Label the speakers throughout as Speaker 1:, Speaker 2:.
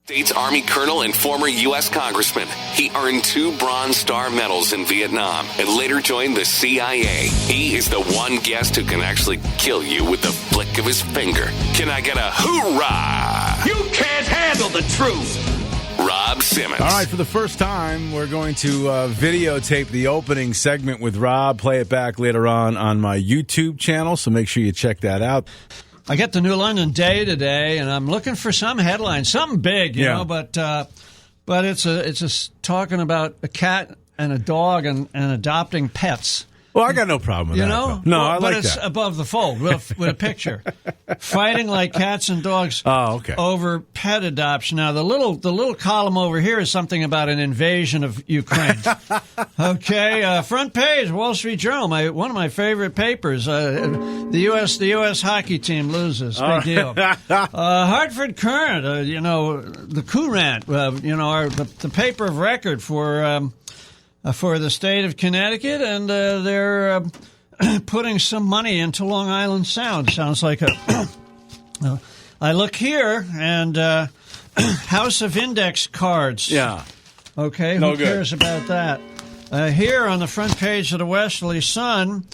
Speaker 1: States Army colonel and former U.S. congressman. He earned 2 Bronze Star medals in Vietnam and later joined the CIA. He is the one guest who can actually kill you with the flick of his finger. Can I get a hoorah?
Speaker 2: You can't handle the truth.
Speaker 1: Rob Simmons.
Speaker 3: All right, for the first time, we're going to videotape the opening segment with Rob, play it back later on my YouTube channel, so make sure you check that out.
Speaker 4: I get the New London Day today, and I'm looking for some headline, something big, you know, but it's talking about a cat and a dog and adopting pets.
Speaker 3: Well, I got no problem with that.
Speaker 4: You know?
Speaker 3: No, I like that.
Speaker 4: But it's above the fold with a picture. Fighting like cats and dogs over pet adoption. Now, the little column over here is something about an invasion of Ukraine. Okay, front page, Wall Street Journal, one of my favorite papers. The U.S. hockey team loses. Big deal. Hartford Current, the Courant, the paper of record for the state of Connecticut, and they're putting some money into Long Island Sound. Sounds like I look here, and House of Index cards.
Speaker 3: Yeah.
Speaker 4: Okay, who cares about that? Here on the front page of the Westerly Sun,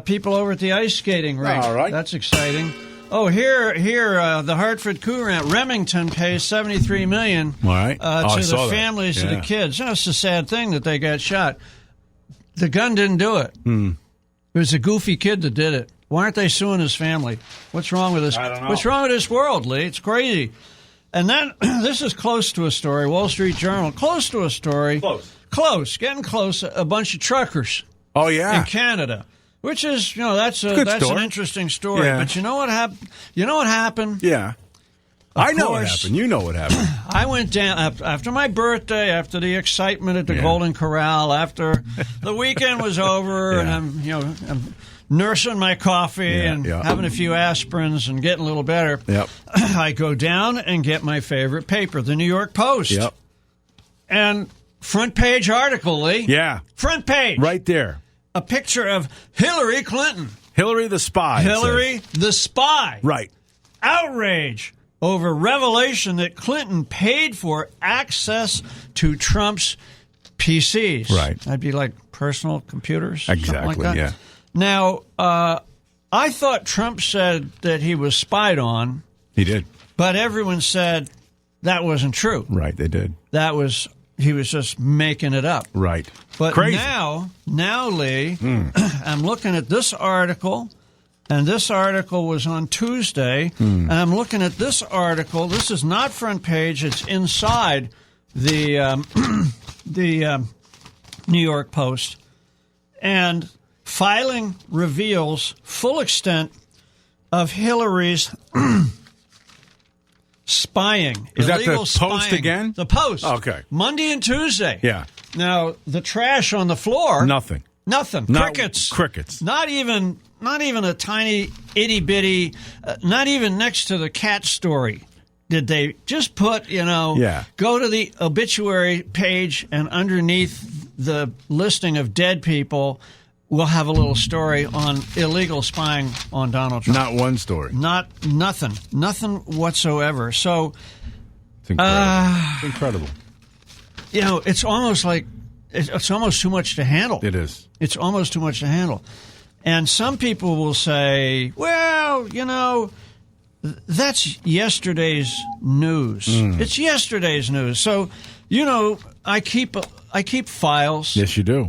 Speaker 4: people over at the ice skating rink.
Speaker 3: All right.
Speaker 4: That's exciting. Oh, here, the Hartford Courant, Remington pays $73 million
Speaker 3: All right.
Speaker 4: to the families of the kids. It's a sad thing that they got shot. The gun didn't do it. It was a goofy kid that did it. Why aren't they suing his family? What's wrong with this?
Speaker 3: I don't know.
Speaker 4: What's wrong with this world, Lee? It's crazy. And then this is close to a story. Wall Street Journal, close to a story. Close, getting close. A bunch of truckers.
Speaker 3: Oh yeah,
Speaker 4: in Canada. Which is, that's an interesting story.
Speaker 3: Yeah.
Speaker 4: But you know what happened?
Speaker 3: Yeah. I know what happened. You know what happened.
Speaker 4: I went down after my birthday, after the excitement at the Golden Corral, after the weekend was over, and I'm nursing my coffee and having a few aspirins and getting a little better.
Speaker 3: Yep.
Speaker 4: I go down and get my favorite paper, the New York Post.
Speaker 3: Yep.
Speaker 4: And front page article, Lee.
Speaker 3: Yeah.
Speaker 4: Front page.
Speaker 3: Right there.
Speaker 4: A picture of Hillary Clinton.
Speaker 3: Hillary the spy.
Speaker 4: Hillary the spy.
Speaker 3: Right.
Speaker 4: Outrage over revelation that Clinton paid for access to Trump's PCs.
Speaker 3: Right.
Speaker 4: That'd be like personal computers.
Speaker 3: Exactly,
Speaker 4: something like that.
Speaker 3: yeah.
Speaker 4: Now, I thought Trump said that he was spied on.
Speaker 3: He did.
Speaker 4: But everyone said that wasn't true.
Speaker 3: Right, they did.
Speaker 4: He was just making it up.
Speaker 3: Right.
Speaker 4: But
Speaker 3: crazy.
Speaker 4: now, Lee, I'm looking at this article, and this article was on Tuesday, and I'm looking at this article. This is not front page. It's inside the New York Post. And filing reveals full extent of Hillary's spying.
Speaker 3: Is that
Speaker 4: illegal
Speaker 3: the
Speaker 4: spying.
Speaker 3: Post again?
Speaker 4: The Post.
Speaker 3: Okay.
Speaker 4: Monday and Tuesday.
Speaker 3: Yeah.
Speaker 4: Now, the trash on the floor.
Speaker 3: Nothing.
Speaker 4: Crickets.
Speaker 3: Crickets.
Speaker 4: Not even a tiny itty bitty. Not even next to the cat story. Did they just put? Go to the obituary page, and underneath the listing of dead people, we'll have a little story on illegal spying on Donald Trump.
Speaker 3: Not one story.
Speaker 4: Nothing whatsoever. So
Speaker 3: it's incredible. It's incredible.
Speaker 4: It's almost like it's almost too much to handle.
Speaker 3: It is.
Speaker 4: It's almost too much to handle. And some people will say, well, that's yesterday's news. It's yesterday's news. So, I keep files.
Speaker 3: Yes, you do.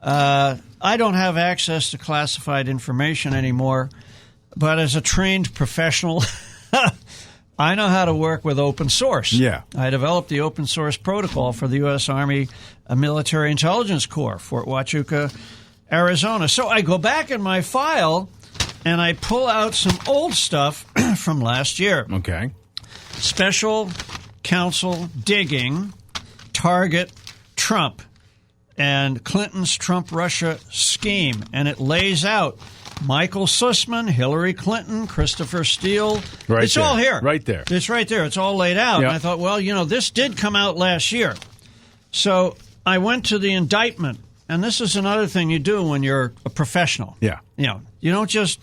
Speaker 4: I don't have access to classified information anymore, but as a trained professional, I know how to work with open source.
Speaker 3: Yeah.
Speaker 4: I developed the open source protocol for the U.S. Army Military Intelligence Corps, Fort Huachuca, Arizona. So I go back in my file, and I pull out some old stuff from last year.
Speaker 3: Okay.
Speaker 4: Special counsel digging, target Trump, and Clinton's Trump-Russia scheme. And it lays out Michael Sussman, Hillary Clinton, Christopher Steele.
Speaker 3: Right
Speaker 4: it's
Speaker 3: there.
Speaker 4: all here.
Speaker 3: Right there.
Speaker 4: It's right there. It's all laid out.
Speaker 3: Yep.
Speaker 4: And I thought, well, this did come out last year. So I went to the indictment. And this is another thing you do when you're a professional.
Speaker 3: Yeah.
Speaker 4: You don't just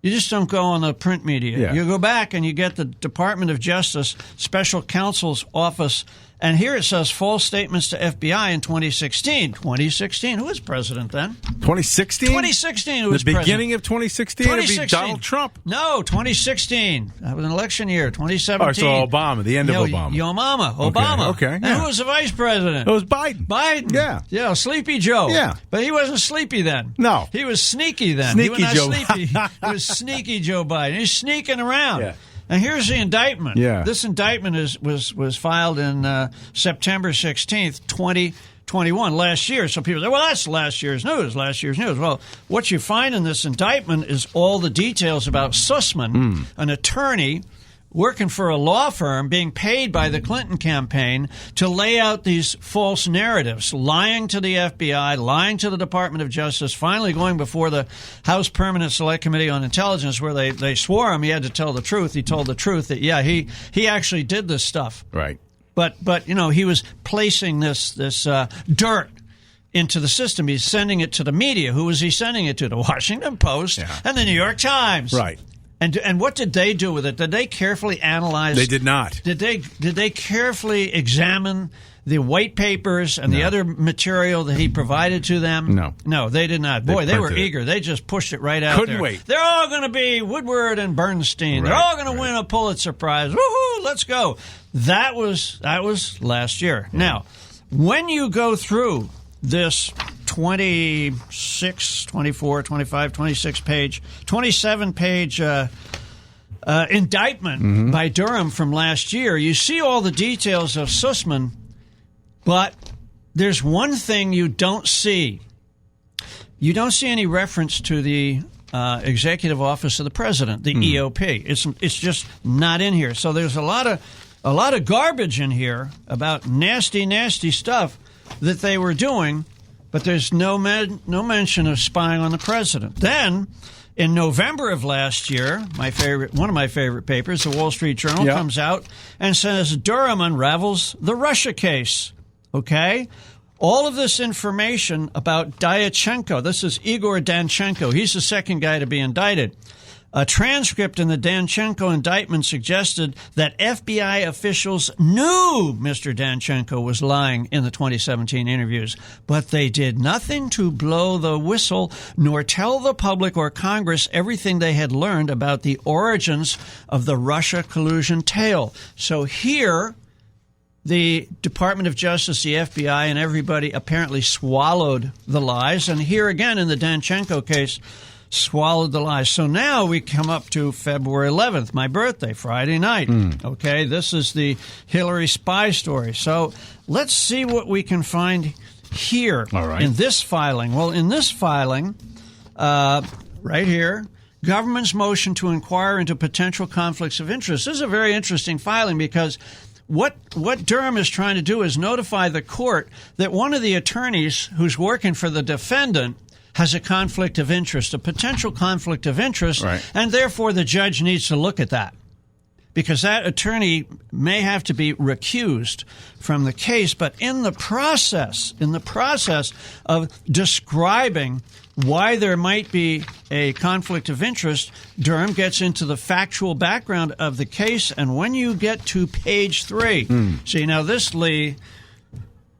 Speaker 4: You just don't go on the print media.
Speaker 3: Yeah.
Speaker 4: You go back and you get the Department of Justice Special Counsel's Office, and here it says false statements to FBI in 2016. 2016. Who was president then?
Speaker 3: 2016?
Speaker 4: 2016. Who was
Speaker 3: the
Speaker 4: president?
Speaker 3: beginning of 2016?
Speaker 4: 2016.
Speaker 3: It'd be Donald Trump.
Speaker 4: No, 2016. That was an election year. 2017.
Speaker 3: Oh, so Obama, the end of Obama.
Speaker 4: Yo mama, Obama.
Speaker 3: Okay.
Speaker 4: And
Speaker 3: Yeah.
Speaker 4: who was the vice president?
Speaker 3: It was Biden.
Speaker 4: Biden.
Speaker 3: Yeah.
Speaker 4: Yeah, Sleepy Joe.
Speaker 3: Yeah.
Speaker 4: But he wasn't sleepy then.
Speaker 3: No.
Speaker 4: He was sneaky then.
Speaker 3: Sneaky
Speaker 4: he was not
Speaker 3: Joe.
Speaker 4: sleepy. He was sneaky Joe Biden. He's sneaking around.
Speaker 3: Yeah.
Speaker 4: And here's the indictment.
Speaker 3: Yeah.
Speaker 4: This indictment was filed in September 16th, 2021, last year. So people say, well, that's last year's news. Well, what you find in this indictment is all the details about Sussman, an attorney working for a law firm being paid by the Clinton campaign to lay out these false narratives, lying to the FBI, lying to the Department of Justice, finally going before the House Permanent Select Committee on Intelligence where they swore him he had to tell the truth. He told the truth that, yeah, he actually did this stuff.
Speaker 3: Right.
Speaker 4: But you know, he was placing this dirt into the system. He's sending it to the media. Who was he sending it to? The Washington Post and the New York Times.
Speaker 3: Right.
Speaker 4: And what did they do with it? Did they carefully analyze?
Speaker 3: They did not.
Speaker 4: Did they carefully examine the white papers and the other material that he provided to them? No, they did not. Boy, they were eager. They just pushed it right out there.
Speaker 3: Couldn't wait.
Speaker 4: They're all going to be Woodward and Bernstein.
Speaker 3: Right,
Speaker 4: They're all going to win a Pulitzer Prize. Woohoo! Let's go. That was last year. Yeah. Now, when you go through this 26, 24, 25, 26 page, 27 page indictment by Durham from last year, you see all the details of Sussman, but there's one thing you don't see. You don't see any reference to the Executive Office of the President, the EOP. It's just not in here. So there's a lot of garbage in here about nasty stuff that they were doing, but there's no mention of spying on the president. Then, in November of last year, one of my favorite papers, the Wall Street Journal, comes out and says Durham unravels the Russia case. Okay? All of this information about Dyachenko. This is Igor Danchenko. He's the second guy to be indicted. A transcript in the Danchenko indictment suggested that FBI officials knew Mr. Danchenko was lying in the 2017 interviews, but they did nothing to blow the whistle nor tell the public or Congress everything they had learned about the origins of the Russia collusion tale. So here, the Department of Justice, the FBI, and everybody apparently swallowed the lies. And here again in the Danchenko case, swallowed the lies. So now we come up to February 11th, my birthday, Friday night. Okay, this is the Hillary spy story. So let's see what we can find here in this filing. Well, in this filing, right here, government's motion to inquire into potential conflicts of interest. This is a very interesting filing because what Durham is trying to do is notify the court that one of the attorneys who's working for the defendant has a conflict of interest, a potential conflict of interest, and therefore the judge needs to look at that because that attorney may have to be recused from the case. But in the process of describing why there might be a conflict of interest, Durham gets into the factual background of the case. And when you get to page 3, see now this, Lee,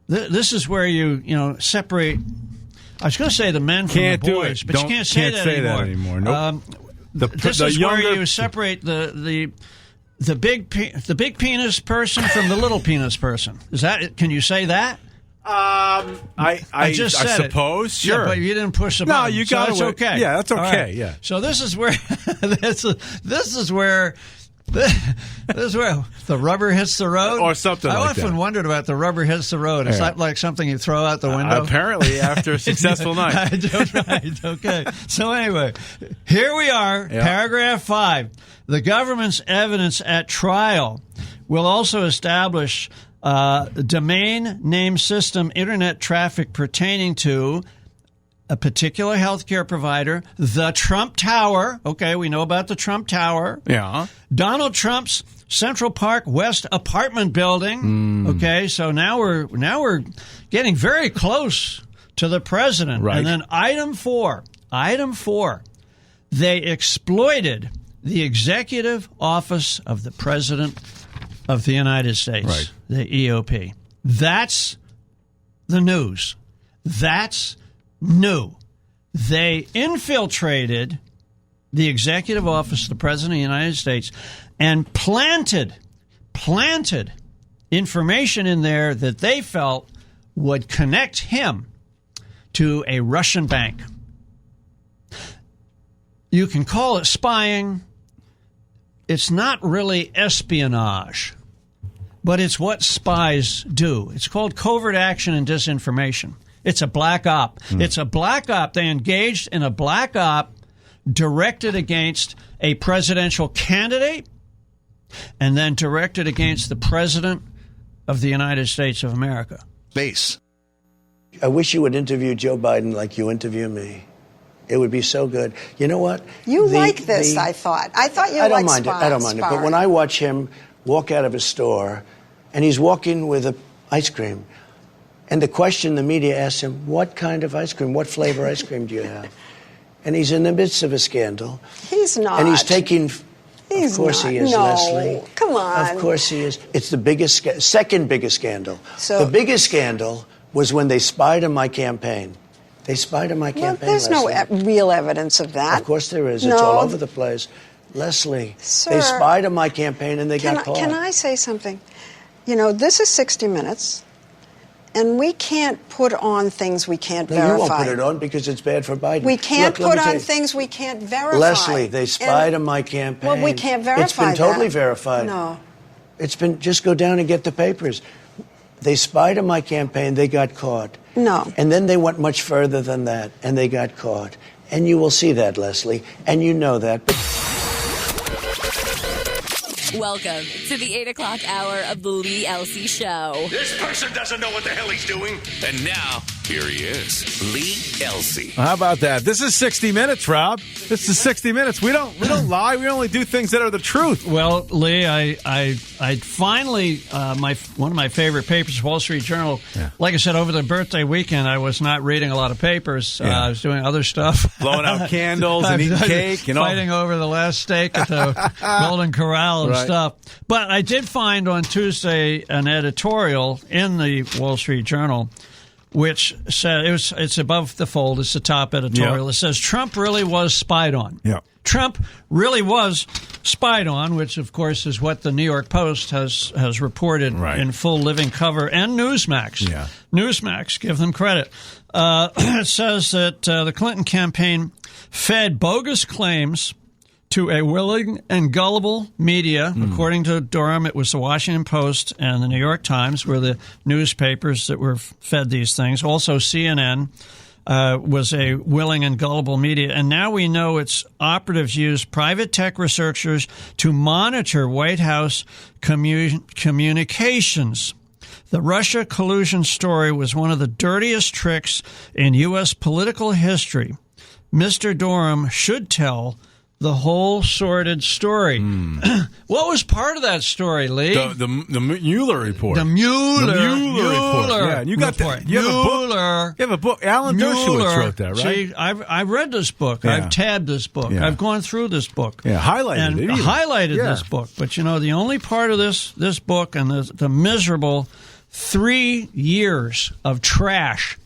Speaker 4: this is where you separate. I was going to say the men from the boys, but you can't say that anymore.
Speaker 3: Nope.
Speaker 4: This is where you separate the big penis person from the little penis person. Is that? Can you say that?
Speaker 3: I
Speaker 4: just said
Speaker 3: suppose.
Speaker 4: It.
Speaker 3: Sure,
Speaker 4: yeah, but you didn't push the button.
Speaker 3: No, you got it.
Speaker 4: So that's okay.
Speaker 3: Yeah, that's okay.
Speaker 4: Right.
Speaker 3: Yeah.
Speaker 4: So this is where this is where the rubber hits the road,
Speaker 3: or something.
Speaker 4: I
Speaker 3: like that.
Speaker 4: often wondered about the rubber hits the road. Is that like something you throw out the window?
Speaker 3: Apparently, after a successful night.
Speaker 4: Right. Okay. So anyway, here we are. Paragraph 5. The government's evidence at trial will also establish domain name system internet traffic pertaining to a particular healthcare provider, the Trump Tower. Okay, we know about the Trump Tower.
Speaker 3: Yeah.
Speaker 4: Donald Trump's Central Park West apartment building. Okay, so now we're getting very close to the president.
Speaker 3: Right.
Speaker 4: And then item 4, they exploited the executive office of the President of the United States,
Speaker 3: right.
Speaker 4: the EOP. That's the news. That's new. They infiltrated the executive office of the President of the United States and planted information in there that they felt would connect him to a Russian bank. You can call it spying. It's not really espionage, but it's what spies do. It's called covert action and disinformation. It's a black op. It's a black op. They engaged in a black op directed against a presidential candidate and then directed against the President of the United States of America.
Speaker 5: Base.
Speaker 6: I wish you would interview Joe Biden like you interview me. It would be so good. You know what?
Speaker 7: You like this, I thought. I thought you liked Spies.
Speaker 6: I don't mind it. But when I watch him walk out of a store and he's walking with an ice cream, and the question the media asks him, what kind of ice cream, what flavor ice cream do you have? And he's in the midst of a scandal.
Speaker 7: He's not.
Speaker 6: And he's taking...
Speaker 7: He's
Speaker 6: of course
Speaker 7: not.
Speaker 6: he is,
Speaker 7: No.
Speaker 6: Leslie.
Speaker 7: Come on.
Speaker 6: Of course he is. It's the biggest, second biggest scandal.
Speaker 7: So,
Speaker 6: the biggest scandal was when they spied on my campaign. They spied on my campaign,
Speaker 7: there's
Speaker 6: Leslie.
Speaker 7: no real evidence of that.
Speaker 6: Of course there is.
Speaker 7: No.
Speaker 6: It's all over the place. Leslie,
Speaker 7: Sir,
Speaker 6: they spied on my campaign and they got caught.
Speaker 7: Can I say something? You know, this is 60 Minutes, and we can't put on things we can't verify.
Speaker 6: You won't put it on because it's bad for Biden.
Speaker 7: We can't
Speaker 6: Look,
Speaker 7: put on things we can't verify.
Speaker 6: Leslie, they spied on my campaign.
Speaker 7: Well, we can't verify
Speaker 6: It's been totally
Speaker 7: that.
Speaker 6: verified.
Speaker 7: No.
Speaker 6: It's been, just go down and get the papers. They spied on my campaign, they got caught.
Speaker 7: No.
Speaker 6: And then they went much further than that, and they got caught. And you will see that, Leslie, and you know that.
Speaker 8: Welcome to the 8 o'clock hour of the Lee Elsie Show.
Speaker 2: This person doesn't know what the hell he's doing.
Speaker 1: And now, here he is, Lee Elsie.
Speaker 3: How about that? This is 60 Minutes, Rob. This is 60 Minutes. We don't lie. We only do things that are the truth.
Speaker 4: Well, Lee, I finally one of my favorite papers, Wall Street Journal.
Speaker 3: Yeah.
Speaker 4: Like I said, over the birthday weekend, I was not reading a lot of papers.
Speaker 3: Yeah.
Speaker 4: I was doing other stuff,
Speaker 3: Blowing out candles and eating cake,
Speaker 4: fighting over the last steak at the Golden Corral and
Speaker 3: Right.
Speaker 4: stuff. But I did find on Tuesday an editorial in the Wall Street Journal, which said it's above the fold. It's the top editorial.
Speaker 3: Yeah.
Speaker 4: It says Trump really was spied on.
Speaker 3: Yeah.
Speaker 4: Trump really was spied on, which, of course, is what the New York Post has reported in full living cover, and Newsmax.
Speaker 3: Yeah.
Speaker 4: Newsmax, give them credit. It says that the Clinton campaign fed bogus claims to a willing and gullible media. According to Durham, it was the Washington Post and the New York Times were the newspapers that were fed these things. Also, CNN was a willing and gullible media. And now we know its operatives used private tech researchers to monitor White House communications. The Russia collusion story was one of the dirtiest tricks in U.S. political history. Mr. Durham should tell the whole sordid story. What was part of that story, Lee?
Speaker 3: The Mueller Report.
Speaker 4: The Mueller
Speaker 3: Report. Yeah, and you got
Speaker 4: report.
Speaker 3: that. You have a book. Alan Dershowitz wrote that, right?
Speaker 4: See, I've read this book.
Speaker 3: Yeah.
Speaker 4: I've tabbed this book.
Speaker 3: Yeah.
Speaker 4: I've gone through this book.
Speaker 3: Yeah, highlighted
Speaker 4: this book. But you know, the only part of this book and the miserable 3 years of trash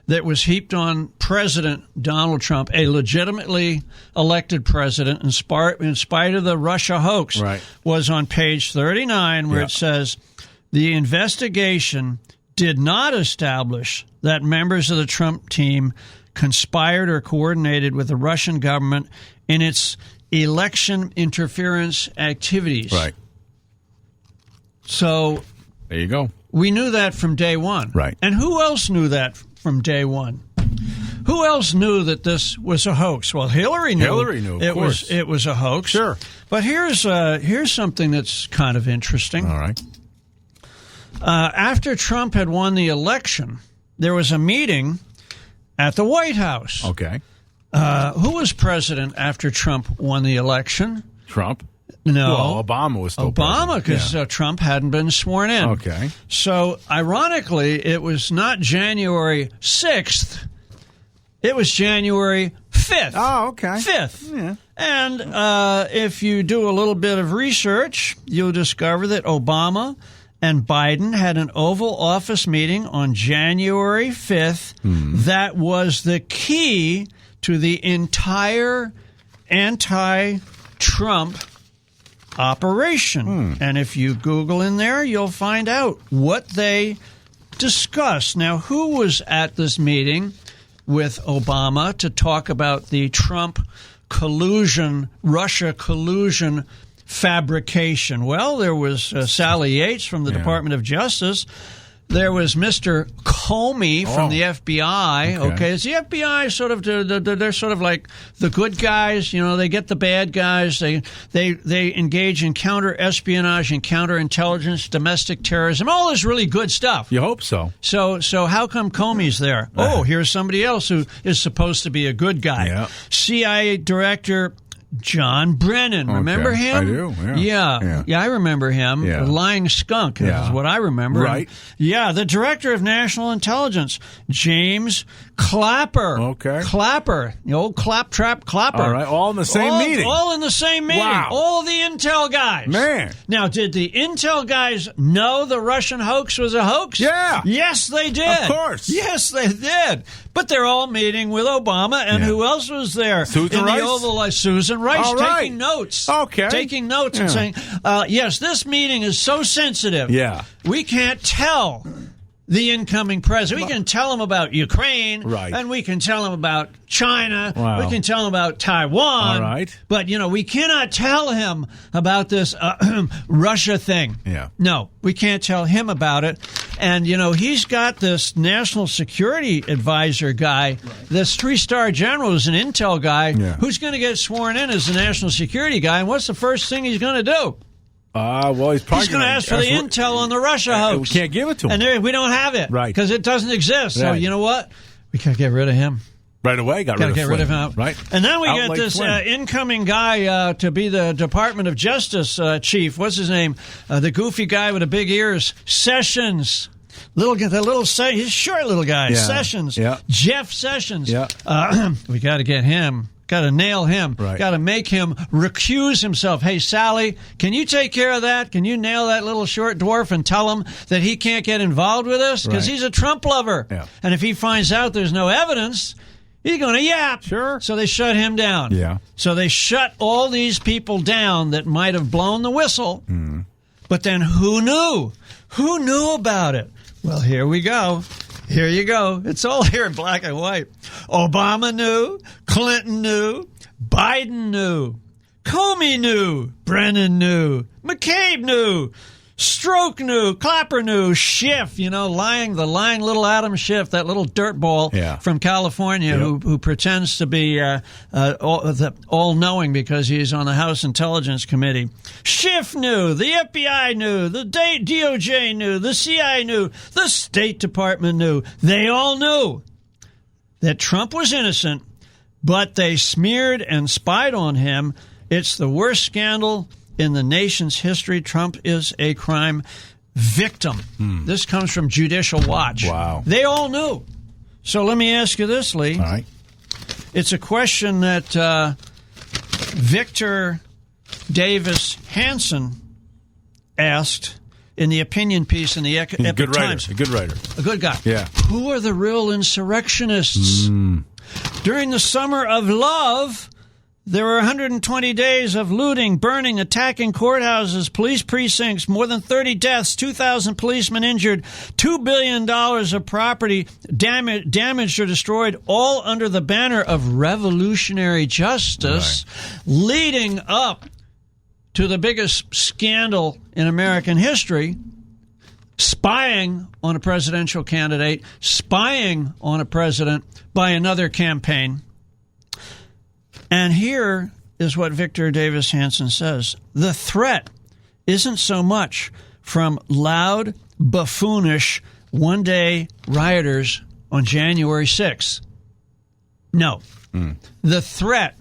Speaker 4: that was heaped on President Donald Trump, a legitimately elected president, in spite of the Russia hoax, was on page 39, where it says, the investigation did not establish that members of the Trump team conspired or coordinated with the Russian government in its election interference activities.
Speaker 3: Right.
Speaker 4: So
Speaker 3: there you go.
Speaker 4: We knew that from day one.
Speaker 3: Right.
Speaker 4: And who else knew that from day one? Who else knew that this was a hoax? Well, Hillary knew.
Speaker 3: Of course.
Speaker 4: It was a hoax.
Speaker 3: Sure.
Speaker 4: But here's something that's kind of interesting.
Speaker 3: All right.
Speaker 4: After Trump had won the election, there was a meeting at the White House.
Speaker 3: Okay.
Speaker 4: Who was president after Trump won the election?
Speaker 3: Trump?
Speaker 4: No.
Speaker 3: Well, Obama was still
Speaker 4: Obama, because Trump hadn't been sworn in.
Speaker 3: Okay.
Speaker 4: So, ironically, it was not January 6th. It was January 5th.
Speaker 3: Oh, okay.
Speaker 4: 5th.
Speaker 3: Yeah.
Speaker 4: And if you do a little bit of research, you'll discover that Obama and Biden had an Oval Office meeting on January 5th that was the key to the entire anti-Trump operation. And if you Google in there, you'll find out what they discussed. Now, who was at this meeting with Obama to talk about the Trump collusion, Russia collusion fabrication? Well, there was Sally Yates from the Department of Justice. There was Mr. Comey from the FBI. Okay, is the FBI sort of they're sort of like the good guys? You know, they get the bad guys. They engage in counter espionage and counterintelligence, domestic terrorism, all this really good stuff.
Speaker 3: You hope so.
Speaker 4: So how come Comey's there? Oh, here's somebody else who is supposed to be a good guy.
Speaker 3: Yeah.
Speaker 4: CIA Director John Brennan. Remember him?
Speaker 3: I do.
Speaker 4: Yeah, I remember him.
Speaker 3: Yeah.
Speaker 4: The lying skunk is what I remember.
Speaker 3: Right.
Speaker 4: Yeah, the Director of National Intelligence, James Clapper.
Speaker 3: Okay.
Speaker 4: Clapper. The old claptrap Clapper.
Speaker 3: All right. All in the same meeting.
Speaker 4: All in the same meeting.
Speaker 3: Wow.
Speaker 4: All the intel guys.
Speaker 3: Man.
Speaker 4: Now, did the intel guys know the Russian hoax was a hoax?
Speaker 3: Yeah.
Speaker 4: Yes, they did.
Speaker 3: Of course.
Speaker 4: Yes, they did. But they're all meeting with Obama, and who else was there?
Speaker 3: Susan Rice?
Speaker 4: The Oval, Susan Rice,
Speaker 3: All right.
Speaker 4: taking notes.
Speaker 3: Okay.
Speaker 4: Taking notes and saying, yes, this meeting is so sensitive.
Speaker 3: Yeah.
Speaker 4: We can't tell the incoming president. We can tell him about Ukraine,
Speaker 3: Right.
Speaker 4: and we can tell him about China.
Speaker 3: Wow.
Speaker 4: We can tell him about Taiwan.
Speaker 3: All right.
Speaker 4: But, we cannot tell him about this Russia thing.
Speaker 3: Yeah.
Speaker 4: No, we can't tell him about it. And, he's got this national security advisor guy, this 3-star general who's an intel guy, who's going to get sworn in as the national security guy. And what's the first thing he's going to do?
Speaker 3: Well, he's probably
Speaker 4: going to ask for the intel on the Russia hoax.
Speaker 3: We can't give it to him.
Speaker 4: And we don't have it.
Speaker 3: Right.
Speaker 4: Because it doesn't exist. So,
Speaker 3: Right.
Speaker 4: you know what? We got to get rid of him.
Speaker 3: Right away, got
Speaker 4: to get rid of him.
Speaker 3: Right.
Speaker 4: And then we
Speaker 3: Out
Speaker 4: get
Speaker 3: like
Speaker 4: this
Speaker 3: Flynn.
Speaker 4: incoming guy to be the Department of Justice chief. What's his name? The goofy guy with the big ears. Sessions. He's a short little guy.
Speaker 3: Yeah.
Speaker 4: Sessions.
Speaker 3: Yeah.
Speaker 4: Jeff Sessions.
Speaker 3: Yeah.
Speaker 4: We got to get him. Got to nail him.
Speaker 3: Right.
Speaker 4: Got to make him recuse himself. Hey, Sally, can you take care of that? Can you nail that little short dwarf and tell him that he can't get involved with this? Because
Speaker 3: Right.
Speaker 4: he's a Trump lover.
Speaker 3: Yeah.
Speaker 4: And if he finds out there's no evidence, he's going to yap.
Speaker 3: Sure.
Speaker 4: So they shut him down.
Speaker 3: Yeah.
Speaker 4: So they shut all these people down that might have blown the whistle. But then who knew? Who knew about it? Well, here we go. Here you go. It's all here in black and white. Obama knew. Clinton knew. Biden knew. Comey knew. Brennan knew. McCabe knew. Stroke knew. Clapper knew. Schiff, the lying little Adam Schiff, that little dirtball from California who pretends to be all-knowing because he's on the House Intelligence Committee. Schiff knew. The FBI knew. The DOJ knew. The CIA knew. The State Department knew. They all knew that Trump was innocent, but they smeared and spied on him. It's the worst scandal in the nation's history. Trump is a crime victim. This comes from Judicial Watch.
Speaker 3: Wow.
Speaker 4: They all knew. So let me ask you this, Lee.
Speaker 3: All right.
Speaker 4: It's a question that Victor Davis Hanson asked in the opinion piece in the Epic Times.
Speaker 3: A good writer.
Speaker 4: A good guy.
Speaker 3: Yeah.
Speaker 4: Who are the real insurrectionists? During the summer of love, there were 120 days of looting, burning, attacking courthouses, police precincts, more than 30 deaths, 2,000 policemen injured, $2 billion of property damaged or destroyed, all under the banner of revolutionary justice, leading up to the biggest scandal in American history, spying on a presidential candidate, spying on a president by another campaign. And here is what Victor Davis Hanson says. The threat isn't so much from loud, buffoonish, one-day rioters on January 6th. No. The threat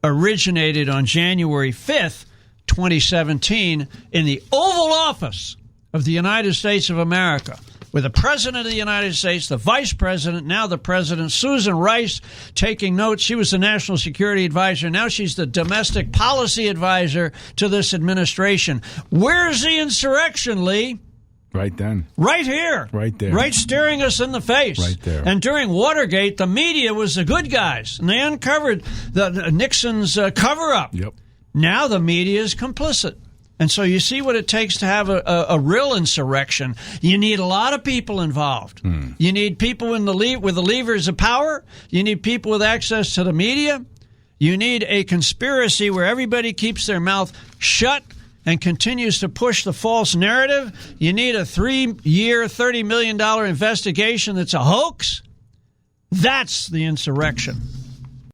Speaker 4: originated on January 5th, 2017, in the Oval Office of the United States of America. with the President of the United States, the Vice President, now the President, Susan Rice taking notes. She was the National Security Advisor. Now she's the Domestic Policy Advisor to this administration. Where's the insurrection, Lee?
Speaker 3: Right then.
Speaker 4: Right here.
Speaker 3: Right there.
Speaker 4: Right staring us in the face.
Speaker 3: Right there.
Speaker 4: And during Watergate, the media was the good guys, and they uncovered Nixon's cover-up.
Speaker 3: Yep.
Speaker 4: Now the media is complicit. And so you see what it takes to have a real insurrection. You need a lot of people involved. You need people with the levers of power. You need people with access to the media. You need a conspiracy where everybody keeps their mouth shut and continues to push the false narrative. You need a 3-year, $30 million investigation that's a hoax. That's the insurrection.